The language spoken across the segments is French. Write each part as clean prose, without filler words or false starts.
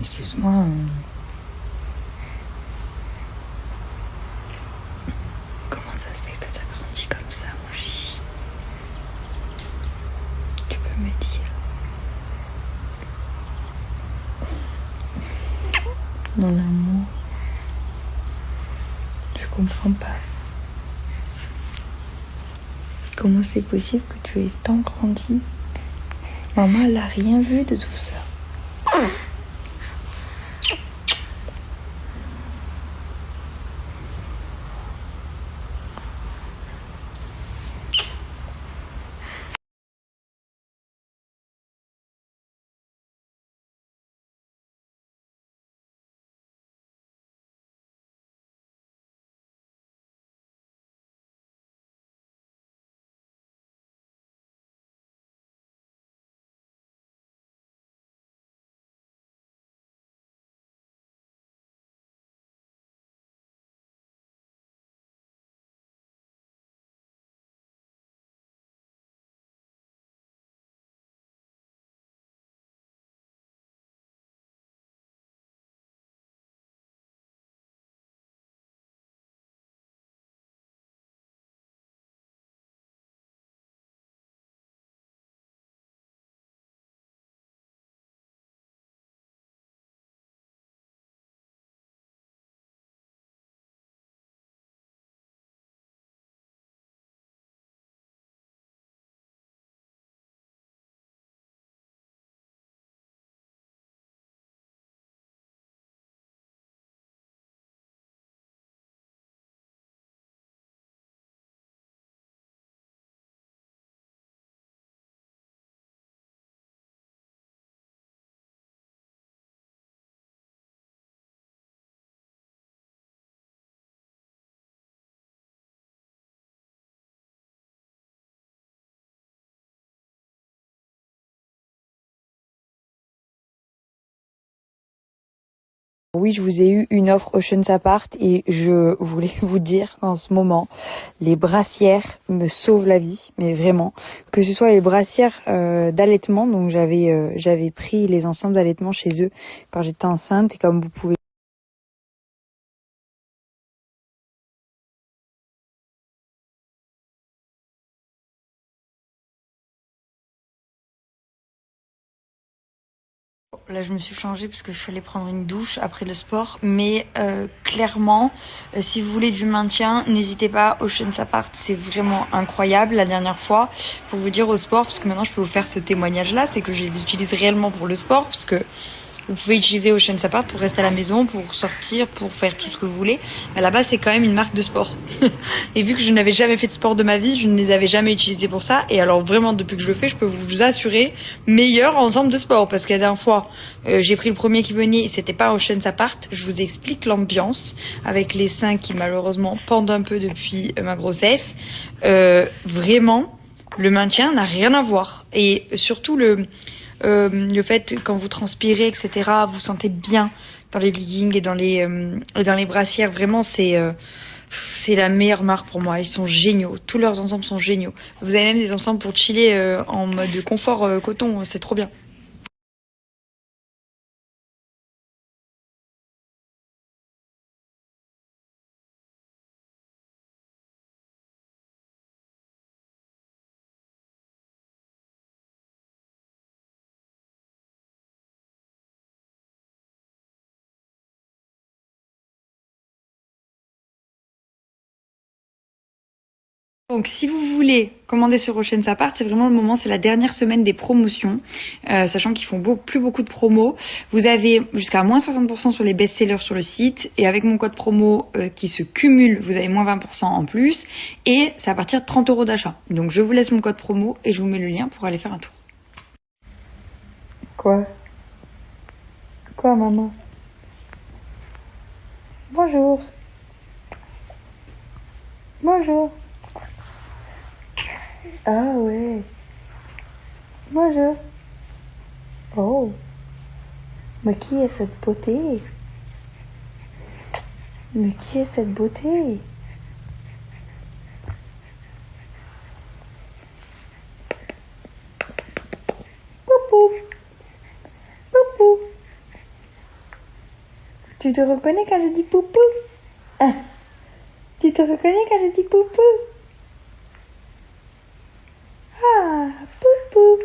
Excuse-moi. Comment ça se fait que t'as grandi comme ça, mon chichi? Tu peux me dire? Mon amour, je comprends pas. Comment c'est possible que tu aies tant grandi? Maman, elle a rien vu de tout ça. Oui, je vous ai eu une offre Oceans Apart et je voulais vous dire qu'en ce moment, les brassières me sauvent la vie, mais vraiment. Que ce soit les brassières d'allaitement, donc j'avais pris les ensembles d'allaitement chez eux quand j'étais enceinte et comme vous pouvez là, je me suis changée parce que je suis allée prendre une douche après le sport. Mais clairement, si vous voulez du maintien, n'hésitez pas. Oceans Apart, c'est vraiment incroyable. La dernière fois, pour vous dire au sport, parce que maintenant je peux vous faire ce témoignage-là, c'est que je les utilise réellement pour le sport, parce que vous pouvez utiliser Oceans Apart pour rester à la maison, pour sortir, pour faire tout ce que vous voulez. Mais là-bas, c'est quand même une marque de sport. Et vu que je n'avais jamais fait de sport de ma vie, je ne les avais jamais utilisés pour ça. Et alors vraiment, depuis que je le fais, je peux vous assurer meilleur ensemble de sport. Parce que la dernière fois, j'ai pris le premier qui venait, c'était pas Oceans Apart. Je vous explique l'ambiance avec les seins qui malheureusement pendent un peu depuis ma grossesse. Vraiment, le maintien n'a rien à voir. Et surtout le fait quand vous transpirez, etc., vous sentez bien dans les leggings et dans les brassières. Vraiment, c'est la meilleure marque pour moi. Ils sont géniaux. Tous leurs ensembles sont géniaux. Vous avez même des ensembles pour chiller en mode confort coton. C'est trop bien. Donc, si vous voulez commander sur Oceans Apart, c'est vraiment le moment, c'est la dernière semaine des promotions, sachant qu'ils font plus beaucoup de promos. Vous avez jusqu'à moins 60% sur les best-sellers sur le site, et avec mon code promo qui se cumule, vous avez moins 20% en plus, et c'est à partir de 30 € d'achat. Donc, je vous laisse mon code promo et je vous mets le lien pour aller faire un tour. Quoi? Quoi, maman? Bonjour. Bonjour. Ah ouais. Bonjour. Oh. Mais qui est cette beauté? Mais qui est cette beauté? Poupou, poupou. Tu te reconnais quand je dis poupou? Ah. Tu te reconnais quand je dis poupou? Ah, poupou.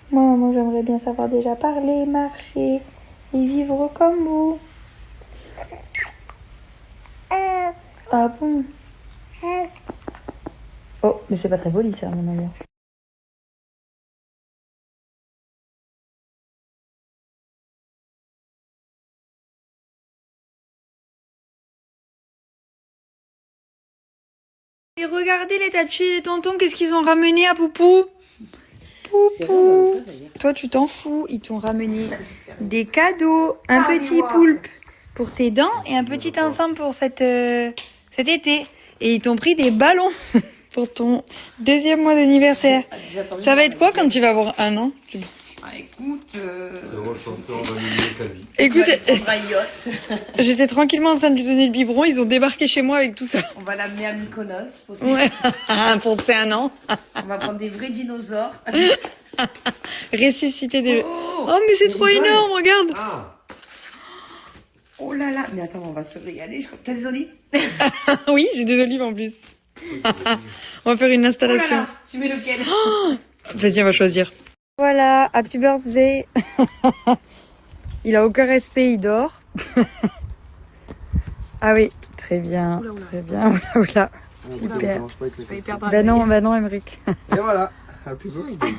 Moi, j'aimerais bien savoir déjà parler, marcher et vivre comme vous. Ah bon? Oh, mais c'est pas très poli ça, mon amour. Et regardez les tatchis et les tontons, qu'est-ce qu'ils ont ramené à Poupou? Poupou. Toi, tu t'en fous, ils t'ont ramené des cadeaux, un petit poulpe pour tes dents et un petit ensemble pour cet été. Et ils t'ont pris des ballons pour ton 2e mois d'anniversaire. Ça va être quoi quand tu vas avoir 1 an? Écoute, écoute, j'étais tranquillement en train de lui donner le biberon, ils ont débarqué chez moi avec tout ça. on va l'amener à Mykonos pour Ouais, pour ses 1 an. On va prendre des vrais dinosaures. Ressusciter des... Oh, mais c'est trop énorme, regarde. Ah. Oh là là, mais attends, on va se régaler. T'as des olives? Oui, j'ai des olives en plus. On va faire une Oh là installation. là, tu mets lequel? Vas-y, on va choisir. Voilà, happy birthday. Il a aucun respect, il dort. Ah oui, très bien, très bien. Oula, oula. Super. Ben non, Emmerich. Et voilà. Happy birthday.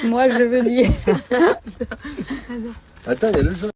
Moi, je veux lui. Attends, il y a le jaune.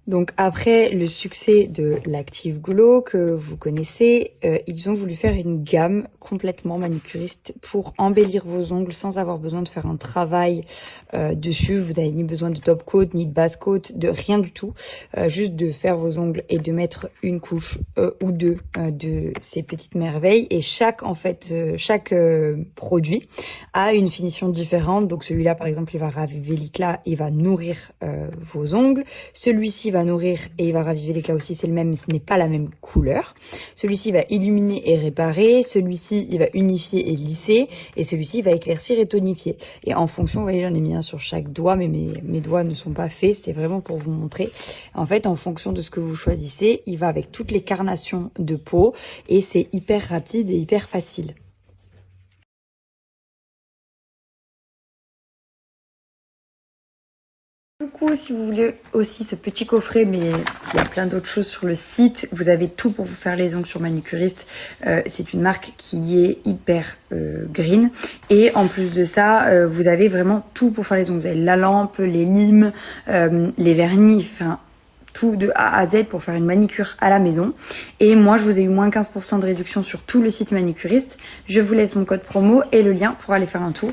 Donc après le succès de l'Active Glow que vous connaissez, ils ont voulu faire une gamme complètement manucuriste pour embellir vos ongles sans avoir besoin de faire un travail dessus. Vous n'avez ni besoin de top coat, ni de base coat, de rien du tout. Juste de faire vos ongles et de mettre une couche ou deux de ces petites merveilles. Et chaque produit a une finition différente. Donc celui-là par exemple, il va raviver l'éclat, il va nourrir vos ongles. Celui-ci va nourrir et il va raviver l'éclat aussi, c'est le même mais ce n'est pas la même couleur. Celui-ci va illuminer et réparer, celui-ci il va unifier et lisser et celui-ci va éclaircir et tonifier. Et en fonction, vous voyez j'en ai mis un sur chaque doigt mais mes doigts ne sont pas faits, c'est vraiment pour vous montrer. En fait en fonction de ce que vous choisissez, il va avec toutes les carnations de peau et c'est hyper rapide et hyper facile. Du coup, si vous voulez aussi ce petit coffret, mais il y a plein d'autres choses sur le site, vous avez tout pour vous faire les ongles sur Manucuriste. C'est une marque qui est hyper green. Et en plus de ça, vous avez vraiment tout pour faire les ongles. Vous avez la lampe, les limes, les vernis, enfin tout de A à Z pour faire une manicure à la maison. Et moi, je vous ai eu moins 15% de réduction sur tout le site Manucuriste. Je vous laisse mon code promo et le lien pour aller faire un tour.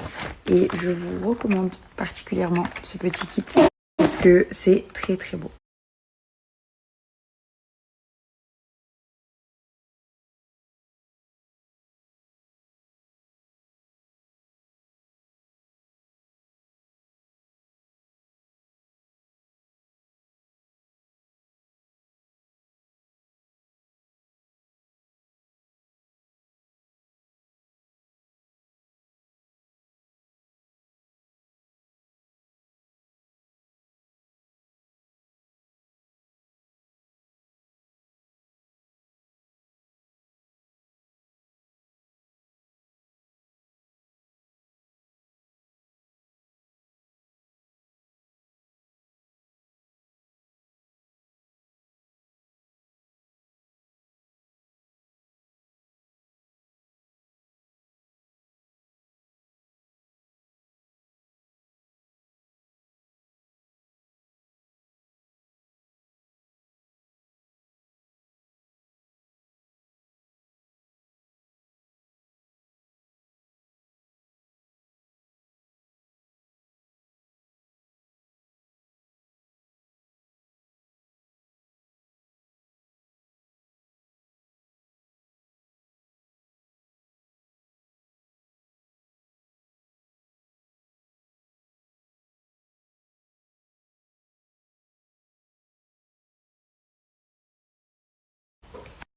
Et je vous recommande particulièrement ce petit kit parce que c'est très très beau.